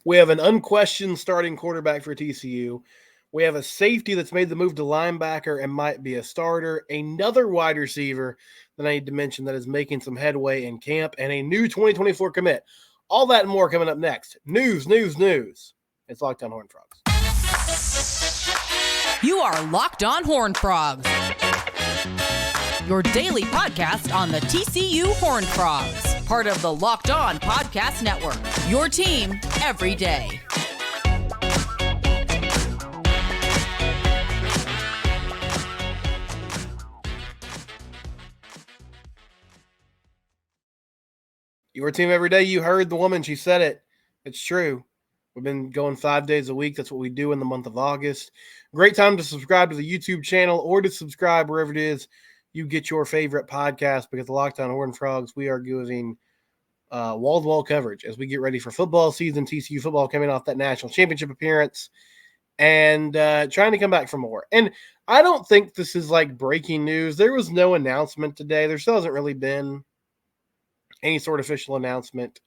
We have an unquestioned starting quarterback for TCU. We have a safety that's made the move to linebacker and might be a starter. Another wide receiver that I need to mention that is making some headway in camp, and a new 2024 commit. All that and more coming up next. News, news, news. It's Locked On Horned Frogs. You are Locked On Horned Frogs, your daily podcast on the TCU Horned Frogs, part of the Locked On Podcast Network, your team every day. Your team every day. You heard the woman. She said it. It's true. We've been going 5 days a week. That's what we do in the month of August. Great time to subscribe to the YouTube channel or to subscribe wherever it is you get your favorite podcast, because the Locked On Horned Frogs, we are giving wall-to-wall coverage as we get ready for football season. TCU football coming off that national championship appearance and trying to come back for more. And I don't think this is like breaking news. There was no announcement today. There still hasn't really been any sort of official announcement.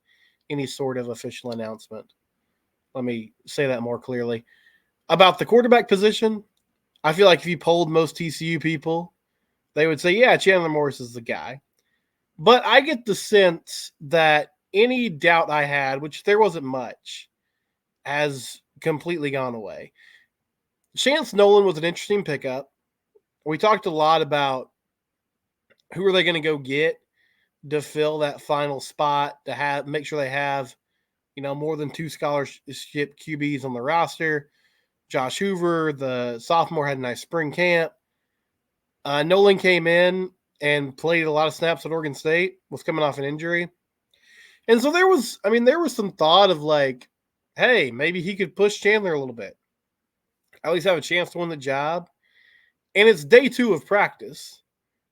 Let me say that more clearly. About the quarterback position, I feel like if you polled most TCU people, they would say, yeah, Chandler Morris is the guy. But I get the sense that any doubt I had, which there wasn't much, has completely gone away. Nolan was an interesting pickup. We talked a lot about who are they going to go get to fill that final spot, to make sure they have, more than 2 scholarship QBs on the roster. Josh Hoover, the sophomore, had a nice spring camp. Nolan came in and played a lot of snaps at Oregon State, was coming off an injury. And so there was some thought of like, hey, maybe he could push Chandler a little bit, at least have a chance to win the job. And it's day 2 of practice,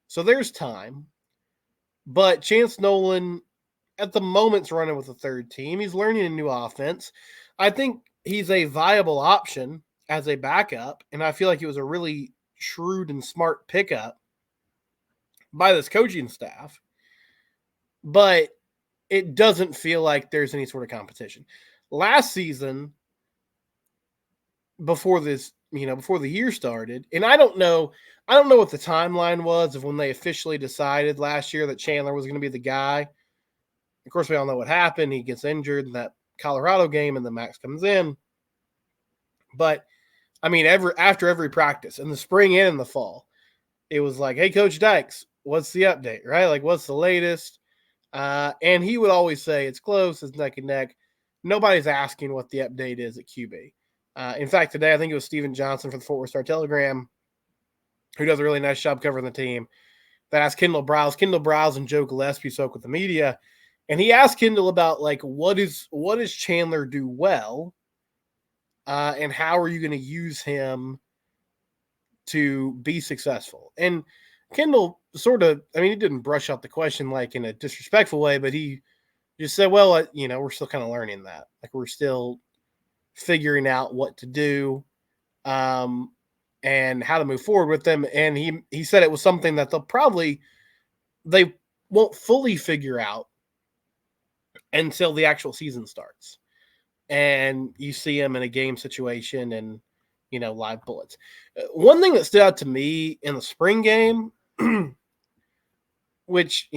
so there's time. But Chance Nolan, at the moment's running with the third team. He's learning a new offense. I think he's a viable option as a backup, and I feel like it was a really shrewd and smart pickup by this coaching staff. But it doesn't feel like there's any sort of competition. Last season, before the year started, and I don't know what the timeline was of when they officially decided last year that Chandler was going to be the guy. Of course, we all know what happened. He gets injured in that Colorado game, and then Max comes in. But, after every practice, in the spring and in the fall, it was like, hey, Coach Dykes, what's the update, right? Like, what's the latest? And he would always say, it's close, it's neck and neck. Nobody's asking what the update is at QB. In fact, today, I think it was Steven Johnson for the Fort Worth Star-Telegram, who does a really nice job covering the team, that asked Kendall Browse. Kendall Browse and Joe Gillespie spoke with the media, and he asked Kendall about, like, what does Chandler do well, and how are you going to use him to be successful? And Kendall sort of, he didn't brush out the question like in a disrespectful way, but he just said, well, we're still kind of learning that. Like, we're still figuring out what to do and how to move forward with them. And he said it was something that they won't fully figure out until the actual season starts. And you see him in a game situation and, live bullets. One thing that stood out to me in the spring game, which,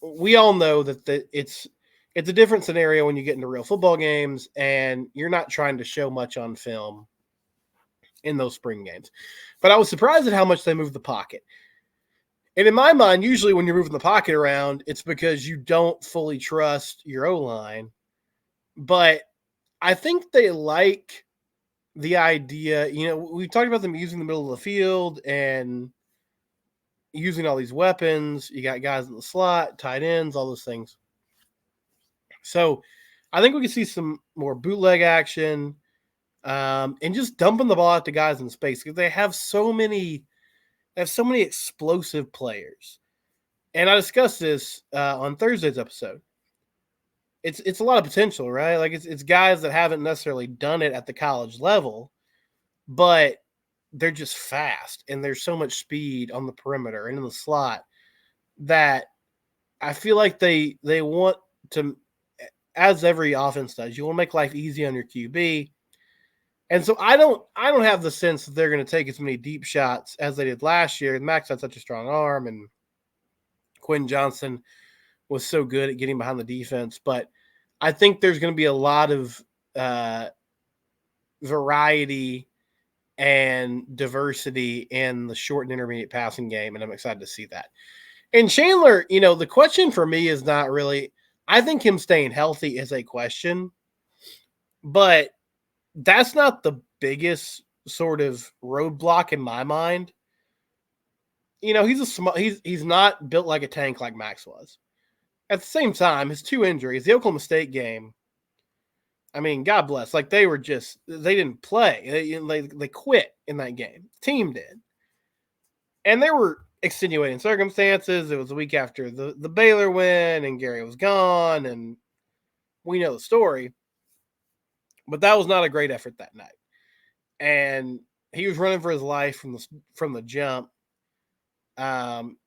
we all know that it's a different scenario when you get into real football games and you're not trying to show much on film in those spring games. But I was surprised at how much they moved the pocket. And in my mind, usually when you're moving the pocket around, it's because you don't fully trust your O-line. But I think they like the idea, we've talked about them using the middle of the field and using all these weapons. You got guys in the slot, tight ends, all those things. So I think we can see some more bootleg action and just dumping the ball out to guys in space, because they have so many explosive players. And I discussed this on Thursday's episode. It's a lot of potential, right? Like it's guys that haven't necessarily done it at the college level, but they're just fast and there's so much speed on the perimeter and in the slot that I feel like they want to as every offense does, you want to make life easy on your QB. And so I don't have the sense that they're going to take as many deep shots as they did last year. Max had such a strong arm, and Quinn Johnson was so good at getting behind the defense. But I think there's going to be a lot of variety and diversity in the short and intermediate passing game, and I'm excited to see that. And Chandler, the question for me is not really – I think him staying healthy is a question, but that's not the biggest sort of roadblock in my mind. He's not built like a tank like Max was. At the same time, his 2 injuries, the Oklahoma State game, I mean, God bless. Like, they didn't play. They quit in that game. The team did. And there were extenuating circumstances. It was a week after the Baylor win, and Gary was gone, and we know the story. But that was not a great effort that night. And he was running for his life from the jump.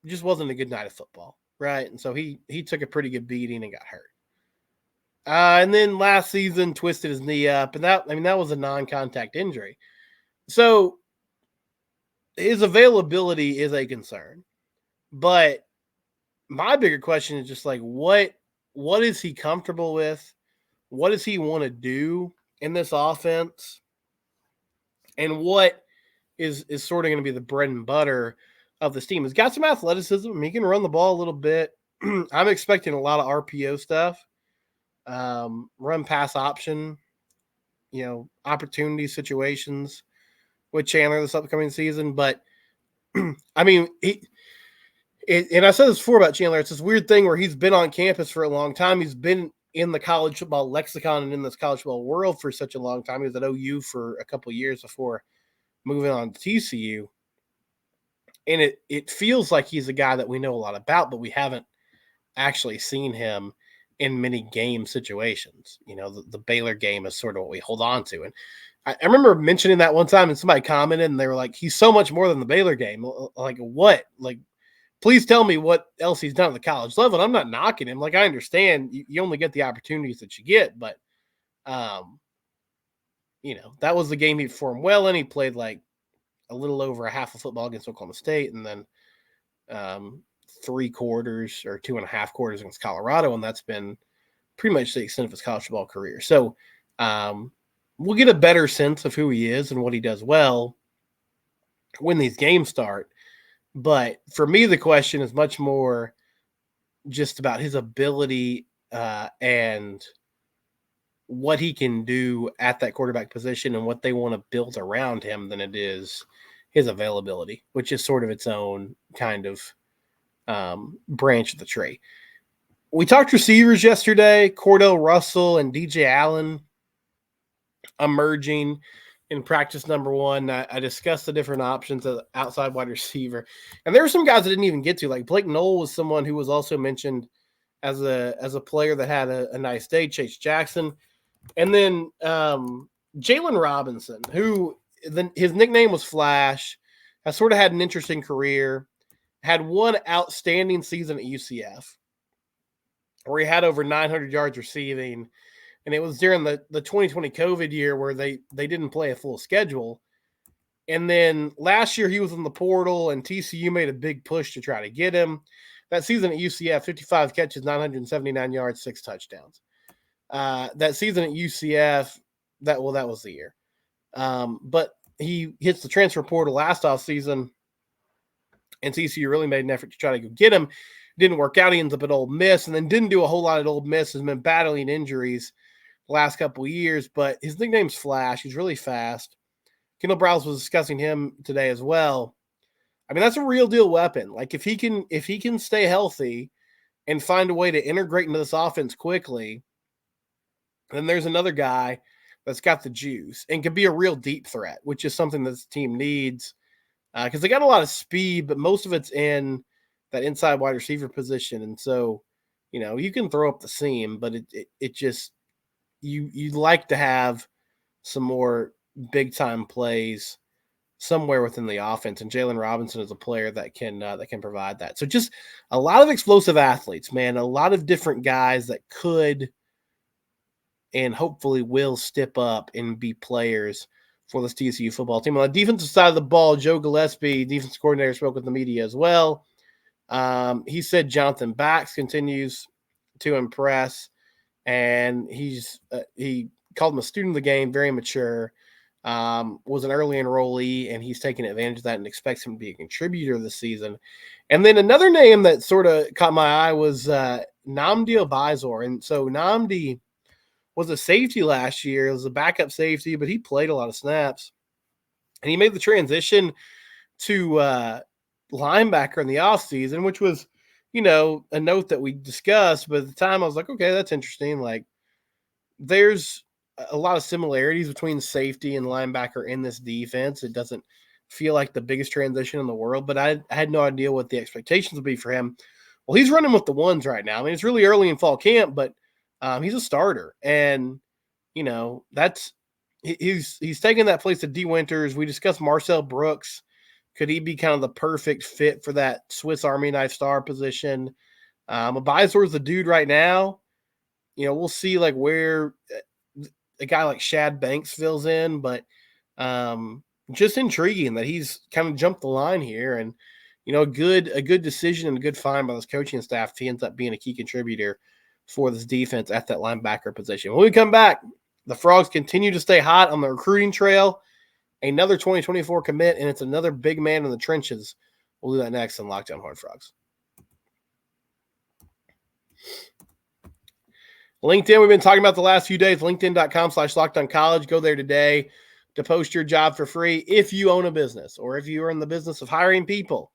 Just wasn't a good night of football, right? And so he took a pretty good beating and got hurt. And then last season twisted his knee up, and that was a non-contact injury. So his availability is a concern. But my bigger question is just like, what is he comfortable with? What does he want to do in this offense? And what is sort of going to be the bread and butter of this team? He's got some athleticism. He can run the ball a little bit. I'm expecting a lot of RPO stuff, run pass option, opportunity situations with Chandler this upcoming season. But I mean, and I said this before about Chandler, it's this weird thing where he's been on campus for a long time. He's been in the college football lexicon and in this college football world for such a long time. He was at OU for a couple of years before moving on to TCU. And it feels like he's a guy that we know a lot about, but we haven't actually seen him in many game situations. The Baylor game is sort of what we hold on to. And I remember mentioning that one time, and somebody commented, and they were like, he's so much more than the Baylor game. Like, what? Like, please tell me what else he's done at the college level. And I'm not knocking him. Like, I understand you only get the opportunities that you get, but, that was the game he performed well in. He played like a little over a half of football against Oklahoma State, and then 3 quarters or 2.5 quarters against Colorado. And that's been pretty much the extent of his college football career. So we'll get a better sense of who he is and what he does well when these games start. But for me, the question is much more just about his ability and what he can do at that quarterback position and what they want to build around him than it is his availability, which is sort of its own kind of branch of the tree. We talked receivers yesterday, Cordell Russell and DJ Allen emerging in practice number 1. I discussed the different options of outside wide receiver. And there were some guys I didn't even get to. Like Blake Knoll was someone who was also mentioned as a player that had a nice day, Chase Jackson. And then Jalen Robinson, who his nickname was Flash, has sort of had an interesting career, had one outstanding season at UCF where he had over 900 yards receiving. And it was during the 2020 COVID year where they didn't play a full schedule. And then last year he was in the portal, and TCU made a big push to try to get him. That season at UCF, 55 catches, 979 yards, 6 touchdowns. That season at UCF, that was the year. But he hits the transfer portal last offseason, and TCU really made an effort to try to go get him. Didn't work out. He ends up at Ole Miss, and then didn't do a whole lot at Ole Miss. Has been battling injuries the last couple of years, but his nickname's Flash. He's really fast. Kendall Browse was discussing him today as well. I mean, that's a real deal weapon. Like if he can stay healthy and find a way to integrate into this offense quickly, then there's another guy that's got the juice and can be a real deep threat, which is something that this team needs because they got a lot of speed, but most of it's in that inside wide receiver position. And so, you can throw up the seam, but it just, you'd like to have some more big time plays somewhere within the offense. And Jalen Robinson is a player that can provide that. So just a lot of explosive athletes, man, a lot of different guys that could and hopefully will step up and be players for this TCU football team. On the defensive side of the ball, Joe Gillespie, defensive coordinator, spoke with the media as well. He said Jonathan Bax continues to impress, and he called him a student of the game, very mature, was an early enrollee, and he's taking advantage of that and expects him to be a contributor this season. And then another name that sort of caught my eye was Nnamdi Obizor. And so Nnamdi was a safety last year. It was a backup safety, but he played a lot of snaps. And he made the transition to linebacker in the offseason, which was, a note that we discussed. But at the time, I was like, okay, that's interesting. Like, there's a lot of similarities between safety and linebacker in this defense. It doesn't feel like the biggest transition in the world, but I had no idea what the expectations would be for him. Well, he's running with the ones right now. I mean, it's really early in fall camp, but he's a starter, and he's taking that place of D. Winters. We discussed Marcel Brooks. Could he be kind of the perfect fit for that Swiss Army knife star position? Abizor's the dude right now. We'll see like where a guy like Shad Banks fills in, but just intriguing that he's kind of jumped the line here, and a good decision and a good find by this coaching staff if he ends up being a key contributor for this defense at that linebacker position. When we come back, the Frogs continue to stay hot on the recruiting trail. Another 2024 commit, and it's another big man in the trenches. We'll do that next on Locked On Horned Frogs. LinkedIn, we've been talking about the last few days, linkedin.com/lockedoncollege. Go there today to post your job for free if you own a business or if you are in the business of hiring people.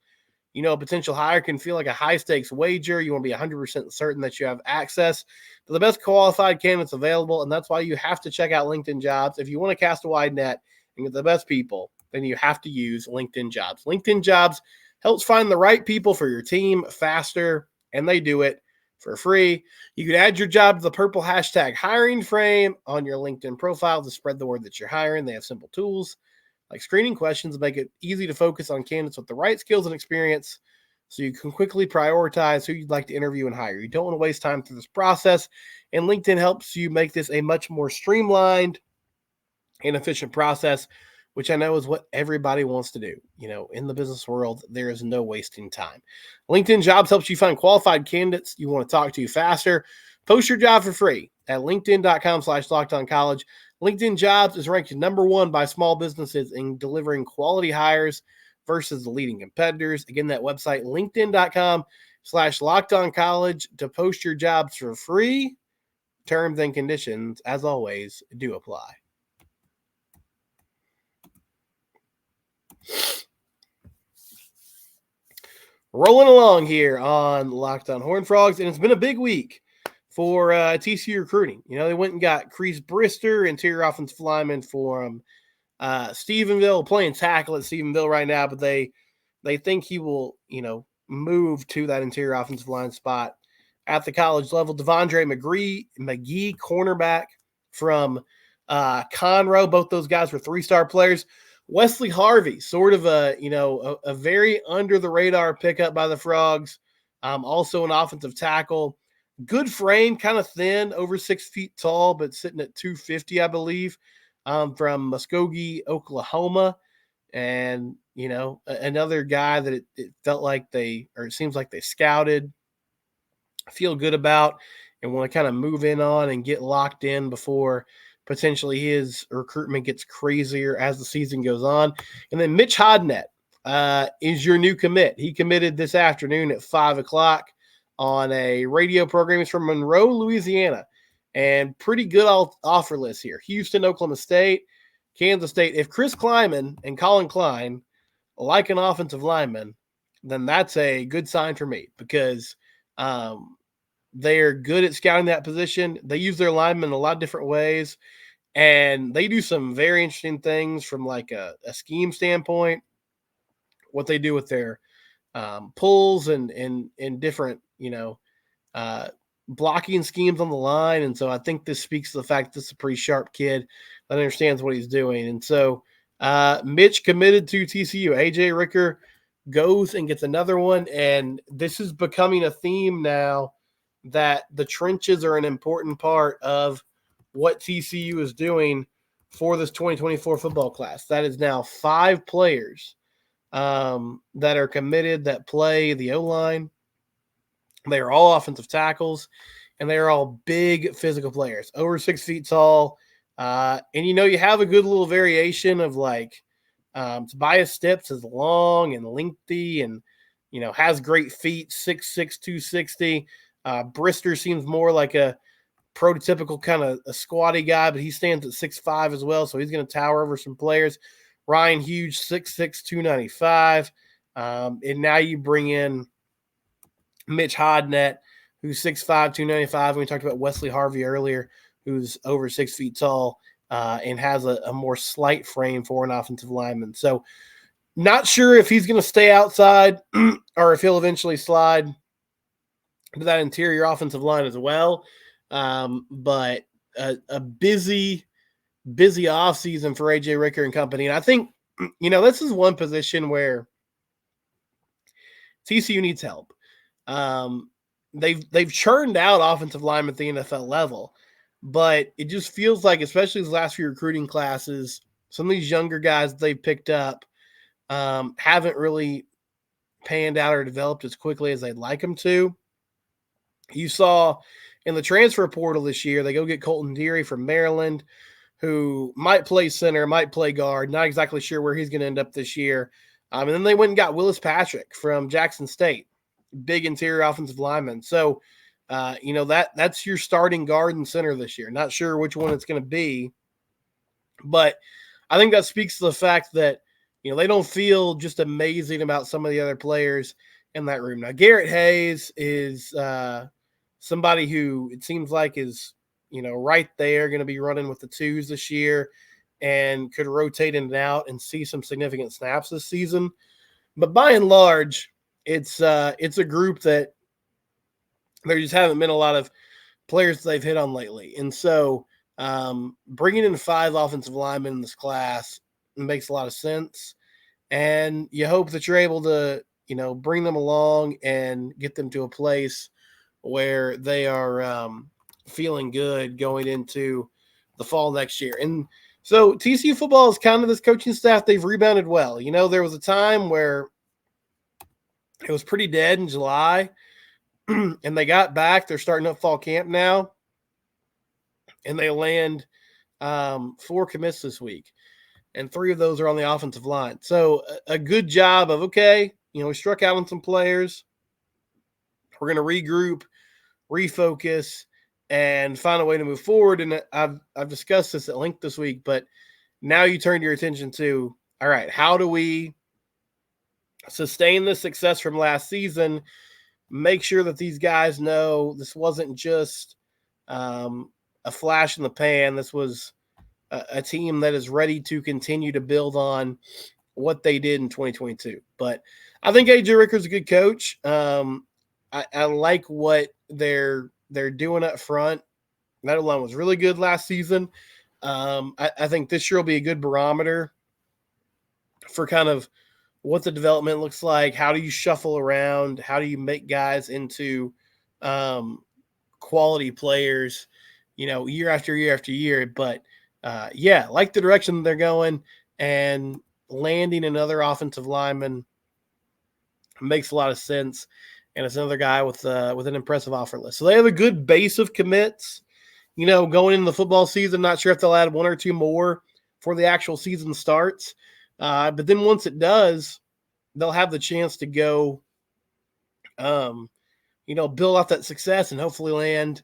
A potential hire can feel like a high-stakes wager. You want to be 100% certain that you have access to the best qualified candidates available, and that's why you have to check out LinkedIn Jobs. If you want to cast a wide net and get the best people, then you have to use LinkedIn Jobs. LinkedIn Jobs helps find the right people for your team faster, and they do it for free. You can add your job to the purple hashtag hiring frame on your LinkedIn profile to spread the word that you're hiring. They have simple tools like screening questions to make it easy to focus on candidates with the right skills and experience so you can quickly prioritize who you'd like to interview and hire. You don't want to waste time through this process, and LinkedIn helps you make this a much more streamlined and efficient process, which I know is what everybody wants to do. In the business world, there is no wasting time. LinkedIn Jobs helps you find qualified candidates you want to talk to faster. Post your job for free at linkedin.com/lockedoncollege. LinkedIn Jobs is ranked number 1 by small businesses in delivering quality hires versus the leading competitors. Again, that website, linkedin.com/lockedoncollege to post your jobs for free. Terms and conditions, as always, do apply. Rolling along here on Locked On Horned Frogs, and it's been a big week for TCU recruiting. They went and got Crease Brister, interior offensive lineman for Stephenville, playing tackle at Stephenville right now, but they think he will, move to that interior offensive line spot at the college level. Devondre McGee, cornerback from Conroe. Both those guys were 3-star players. Wesley Harvey, sort of a very under the radar pickup by the Frogs. Also an offensive tackle. Good frame, kind of thin, over 6 feet tall, but sitting at 250, I believe, from Muskogee, Oklahoma. And, another guy that it felt like it seems like they scouted, feel good about, and want to kind of move in on and get locked in before potentially his recruitment gets crazier as the season goes on. And then Mitch Hodnett is your new commit. He committed this afternoon at 5 o'clock on a radio program. He's from Monroe, Louisiana, and pretty good offer list here. Houston, Oklahoma State, Kansas State. If Chris Kleiman and Colin Klein like an offensive lineman, then that's a good sign for me because they're good at scouting that position. They use their linemen in a lot of different ways, and they do some very interesting things from like a scheme standpoint, what they do with their pulls and different, blocking schemes on the line. And so I think this speaks to the fact that this is a pretty sharp kid that understands what he's doing. And so Mitch committed to TCU. AJ Ricker goes and gets another one. And this is becoming a theme now that the trenches are an important part of what TCU is doing for this 2024 football class. That is now 5 players that are committed that play the O-line. They are all offensive tackles, and they are all big physical players, over 6 feet tall. And, you have a good little variation of like Tobias Stips is long and lengthy and, has great feet, 6'6", 260. Brister seems more like a prototypical kind of a squatty guy, but he stands at 6'5" as well, so he's going to tower over some players. Ryan Hughes, 6'6", 295. And now you bring in Mitch Hodnett, who's 6'5", 295. We talked about Wesley Harvey earlier, who's over 6 feet tall and has a more slight frame for an offensive lineman. So not sure if he's going to stay outside or if he'll eventually slide to that interior offensive line as well. But a busy offseason for A.J. Ricker and company. And I think, this is one position where TCU needs help. They've churned out offensive linemen at the NFL level, but it just feels like, especially these last few recruiting classes, some of these younger guys that they've picked up haven't really panned out or developed as quickly as they'd like them to. You saw in the transfer portal this year, they go get Colton Deary from Maryland, who might play center, might play guard, not exactly sure where he's going to end up this year. And then they went and got Willis Patrick from Jackson State, big interior offensive lineman. So, that's your starting guard and center this year. Not sure which one it's going to be, but I think that speaks to the fact that, they don't feel just amazing about some of the other players in that room. Now, Garrett Hayes is somebody who it seems like is, right there, going to be running with the twos this year and could rotate in and out and see some significant snaps this season. But by and large, it's a group that there just haven't been a lot of players they've hit on lately. And so bringing in 5 offensive linemen in this class makes a lot of sense. And you hope that you're able to, bring them along and get them to a place where they are feeling good going into the fall next year. And so TCU football is kind of this coaching staff. They've rebounded well. There was a time where it was pretty dead in July and they got back. They're starting up fall camp now and they land 4 commits this week. And 3 of those are on the offensive line. So a good job of, okay, we struck out on some players. We're going to regroup, refocus, and find a way to move forward. And I've discussed this at length this week, but now you turn your attention to, all right, how do we sustain the success from last season, make sure that these guys know this wasn't just a flash in the pan. This was a team that is ready to continue to build on what they did in 2022. But I think A.J. Ricker's a good coach. I like what they're doing up front. That line was really good last season. I think this year will be a good barometer for kind of what the development looks like. How do you shuffle around? How do you make guys into quality players, year after year after year? But like the direction they're going, and landing another offensive lineman makes a lot of sense. And it's another guy with an impressive offer list. So they have a good base of commits, going into the football season. Not sure if they'll add 1 or 2 more before the actual season starts. But then once it does, they'll have the chance to go, build off that success and hopefully land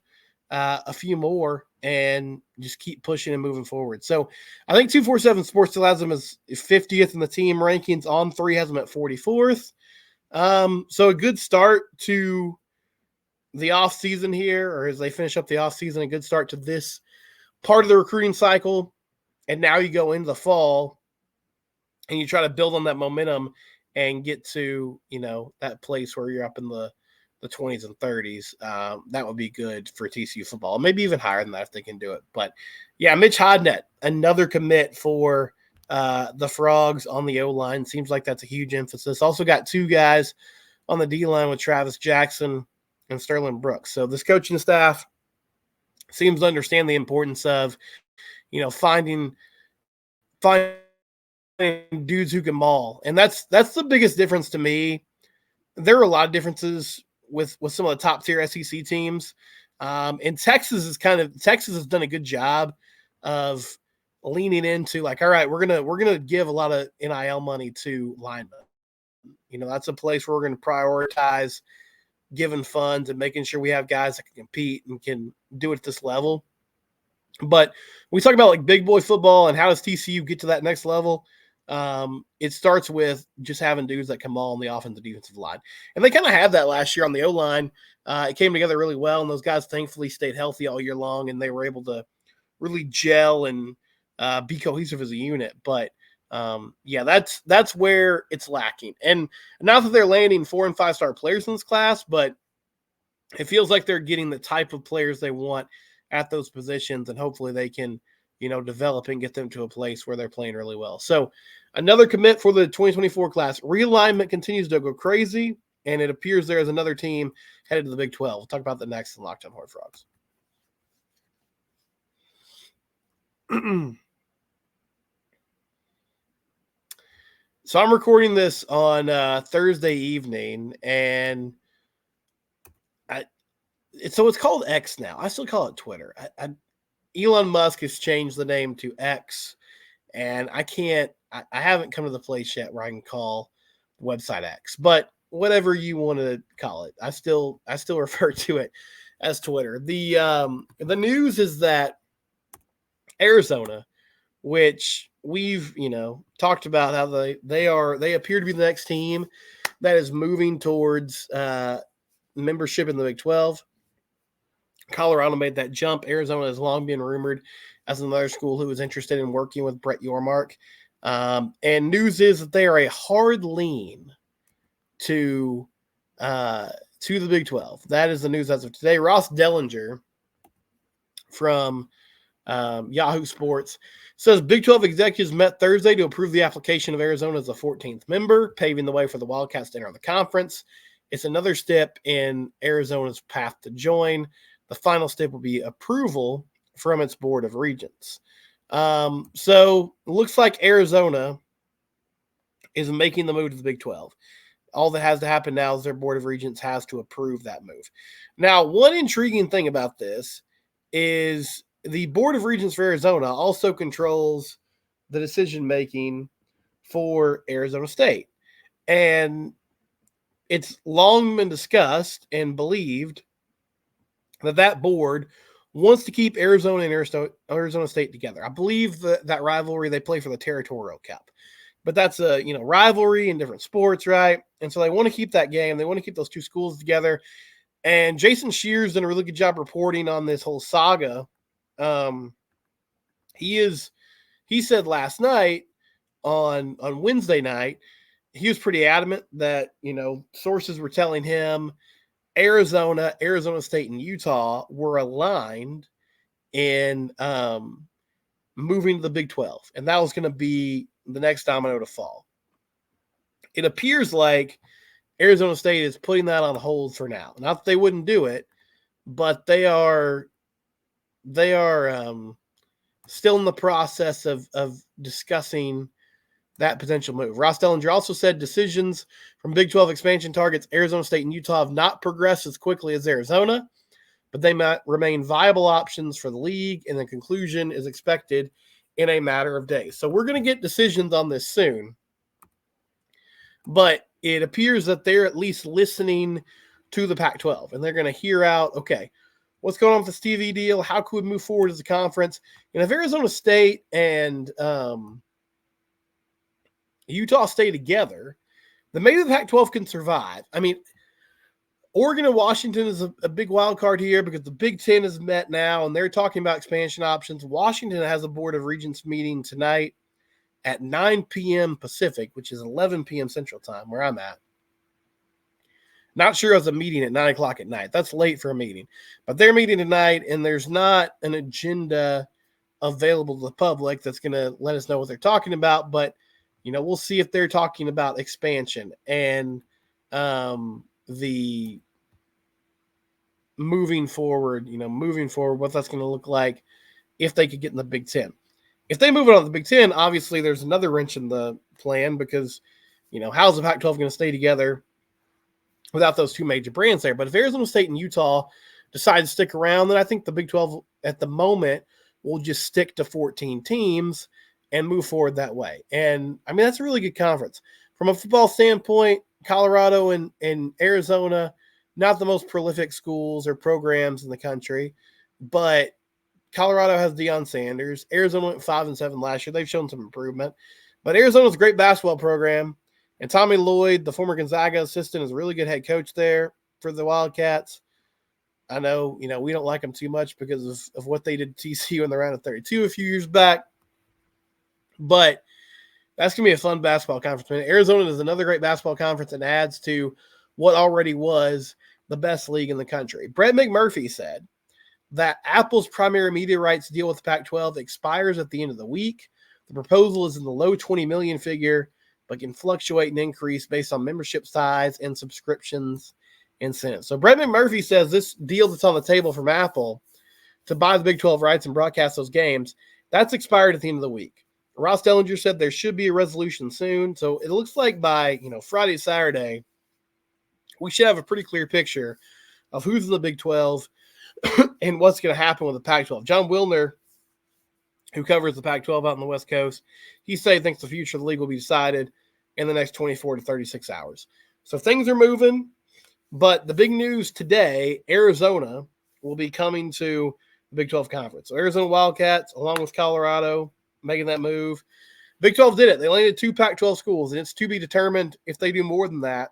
a few more and just keep pushing and moving forward. So I think 247 Sports still has them as 50th in the team rankings. On 3 has them at 44th. So a good start to the off season here, or as they finish up the off season, a good start to this part of the recruiting cycle. And now you go into the fall and you try to build on that momentum and get to, that place where you're up in the 20s and 30s. That would be good for TCU football. Maybe even higher than that if they can do it. But yeah, Mitch Hodnett, another commit for the Frogs on the O-line. Seems like that's a huge emphasis. Also got 2 guys on the D-line with Travis Jackson and Sterling Brooks. So this coaching staff seems to understand the importance of, finding dudes who can maul. And that's the biggest difference to me. There are a lot of differences with some of the top tier SEC teams. And Texas has done a good job of leaning into like, all right, we're gonna give a lot of NIL money to linemen. That's a place where we're going to prioritize giving funds and making sure we have guys that can compete and can do it at this level. But when we talk about like big boy football and how does TCU get to that next level, it starts with just having dudes that can maul on the offensive defensive line. And they kind of had that last year on the O-line. It came together really well, and those guys thankfully stayed healthy all year long, and they were able to really gel and be cohesive as a unit. But that's where it's lacking. And not that they're landing 4 and 5 star players in this class, but it feels like they're getting the type of players they want at those positions, and hopefully they can, develop and get them to a place where they're playing really well. So another commit for the 2024 class. Realignment continues to go crazy, and it appears there is another team headed to the Big 12. We'll talk about the next in Locked On Horned Frogs. So I'm recording this on Thursday evening, and it's called X now. I still call it Twitter. Elon Musk has changed the name to X, and I haven't come to the place yet where I can call the website X, but whatever you want to call it, I still refer to it as Twitter. The news is that Arizona, which we've talked about how they appear to be the next team that is moving towards membership in the Big 12. Colorado made that jump. Arizona has long been rumored as another school who is interested in working with Brett Yormark. And news is that they are a hard lean to the Big 12. That is the news as of today. Ross Dellinger from Yahoo Sports says Big 12 executives met Thursday to approve the application of Arizona as a 14th member, paving the way for the Wildcats to enter the conference. It's another step in Arizona's path to join. The final step will be approval from its Board of Regents. So it looks like Arizona is making the move to the Big 12. All that has to happen now is their Board of Regents has to approve that move. Now, one intriguing thing about this is the Board of Regents for Arizona also controls the decision-making for Arizona State. And it's long been discussed and believed that board wants to keep Arizona and Arizona State together. I believe that rivalry, they play for the Territorial Cup. But that's a rivalry in different sports, right? And so they want to keep that game. They want to keep those two schools together. And Jason Shear's done a really good job reporting on this whole saga. He said last night on Wednesday night, he was pretty adamant that, sources were telling him Arizona State, and Utah were aligned in moving to the Big 12. And that was going to be the next domino to fall. It appears like Arizona State is putting that on hold for now. Not that they wouldn't do it, but they are still in the process of discussing that potential move. Ross Dellinger also said decisions from Big 12 expansion targets Arizona State and Utah have not progressed as quickly as Arizona, but they might remain viable options for the league, and the conclusion is expected in a matter of days. So we're going to get decisions on this soon, but it appears that they're at least listening to the Pac-12, and they're going to hear out, okay, what's going on with this TV deal? How could we move forward as a conference? And if Arizona State and Utah stay together, then maybe the Pac-12 can survive. I mean, Oregon and Washington is a big wild card here because the Big Ten is met now, and they're talking about expansion options. Washington has a Board of Regents meeting tonight at 9 p.m. Pacific, which is 11 p.m. Central Time, where I'm at. Not sure as a meeting at 9 o'clock at night. That's late for a meeting. But they're meeting tonight, and there's not an agenda available to the public that's going to let us know what they're talking about. But, we'll see if they're talking about expansion and the moving forward, what that's going to look like if they could get in the Big Ten. If they move it on to the Big Ten, obviously there's another wrench in the plan because, how's the Pac-12 going to stay together without those two major brands there? But if Arizona State and Utah decide to stick around, then I think the Big 12 at the moment will just stick to 14 teams and move forward that way. And, I mean, that's a really good conference. From a football standpoint, Colorado and Arizona, not the most prolific schools or programs in the country, but Colorado has Deion Sanders. Arizona went 5-7 last year. They've shown some improvement. But Arizona's a great basketball program. And Tommy Lloyd, the former Gonzaga assistant, is a really good head coach there for the Wildcats. I know, we don't like them too much because of what they did to TCU in the round of 32 a few years back. But that's going to be a fun basketball conference. Man, Arizona is another great basketball conference and adds to what already was the best league in the country. Brett McMurphy said that Apple's primary media rights deal with the Pac-12 expires at the end of the week. The proposal is in the low $20 million figure, but can fluctuate and increase based on membership size and subscriptions incentives. So Brett McMurphy says this deal that's on the table from Apple to buy the Big 12 rights and broadcast those games, that's expired at the end of the week. Ross Dellinger said there should be a resolution soon. So it looks like by, Friday, Saturday, we should have a pretty clear picture of who's in the Big 12 and what's going to happen with the Pac-12. John Wilner, who covers the Pac-12 out on the West Coast, he thinks the future of the league will be decided in the next 24 to 36 hours. So things are moving, but the big news today, Arizona will be coming to the Big 12 Conference. So Arizona Wildcats, along with Colorado, making that move. Big 12 did it. They landed 2 Pac-12 schools, and it's to be determined if they do more than that.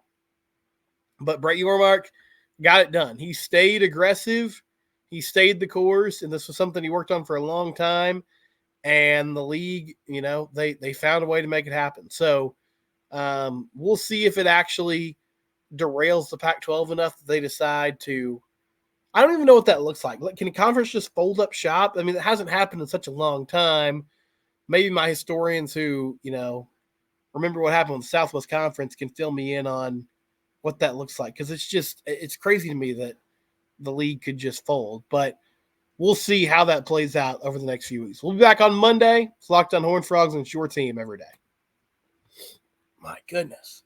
But Brett Yormark got it done. He stayed aggressive. He stayed the course, and this was something he worked on for a long time. And the league, they found a way to make it happen. So we'll see if it actually derails the Pac-12 enough that they decide to – I don't even know what that looks like. Can a conference just fold up shop? I mean, it hasn't happened in such a long time. Maybe my historians who, remember what happened with the Southwest Conference can fill me in on what that looks like. Because it's crazy to me that the league could just fold. But we'll see how that plays out over the next few weeks. We'll be back on Monday. It's Locked on Horned Frogs, and it's your team every day. My goodness.